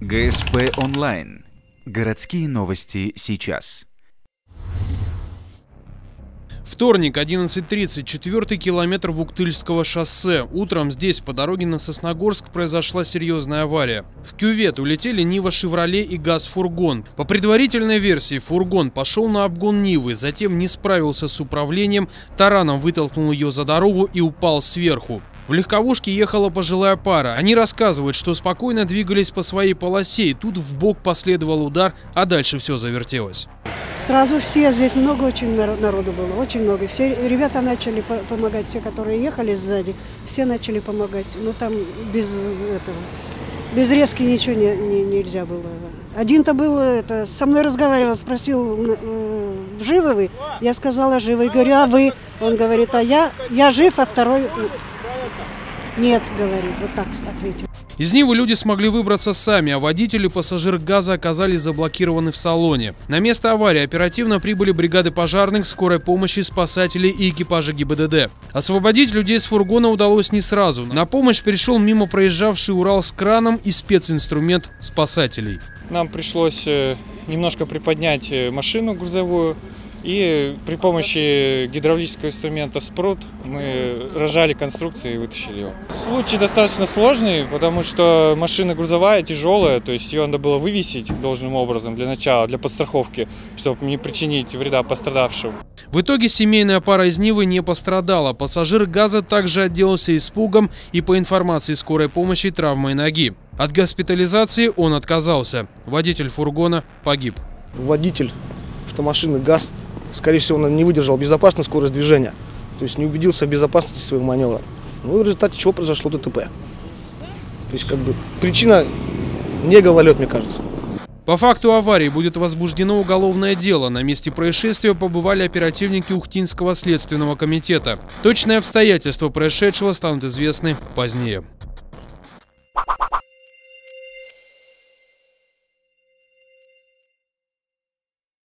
ГСП онлайн. Городские новости сейчас. Вторник, 11:30, 4-й километр Вуктыльского шоссе. Утром здесь, по дороге на Сосногорск, произошла серьезная авария. В кювет улетели Нива «Шевроле» и ГАЗ-фургон. По предварительной версии, фургон пошел на обгон Нивы, затем не справился с управлением, тараном вытолкнул ее за дорогу и упал сверху. В легковушке ехала пожилая пара. Они рассказывают, что спокойно двигались по своей полосе, и тут в бок последовал удар, а дальше все завертелось. Сразу все, здесь много очень народу было, очень много. Все ребята начали помогать, все, которые ехали сзади, все начали помогать. Но там без резки ничего нельзя было. Один-то был, со мной разговаривал, спросил, живы вы? Я сказала, живы. Говорю, а вы? Он говорит, а я жив, а второй... Нет, говорит, вот так ответил. Из Нивы люди смогли выбраться сами, а водитель и пассажир ГАЗа оказались заблокированы в салоне. На место аварии оперативно прибыли бригады пожарных, скорой помощи, спасателей и экипажи ГИБДД. Освободить людей с фургона удалось не сразу. На помощь пришел мимо проезжавший Урал с краном и специнструмент спасателей. Нам пришлось немножко приподнять машину грузовую. И при помощи гидравлического инструмента спрут мы разжали конструкцию и вытащили его. Случай достаточно сложный, потому что машина грузовая, тяжелая, то есть ее надо было вывесить должным образом для начала, для подстраховки, чтобы не причинить вреда пострадавшим. В итоге семейная пара из Нивы не пострадала. Пассажир ГАЗа также отделался испугом и, по информации скорой помощи, травмой ноги. От госпитализации он отказался. Водитель фургона погиб. Водитель автомашины ГАЗ, скорее всего, он не выдержал безопасную скорость движения, то есть не убедился в безопасности своего маневра. Ну и в результате чего произошло ДТП. То есть причина не гололед, мне кажется. По факту аварии будет возбуждено уголовное дело. На месте происшествия побывали оперативники Ухтинского следственного комитета. Точные обстоятельства происшедшего станут известны позднее.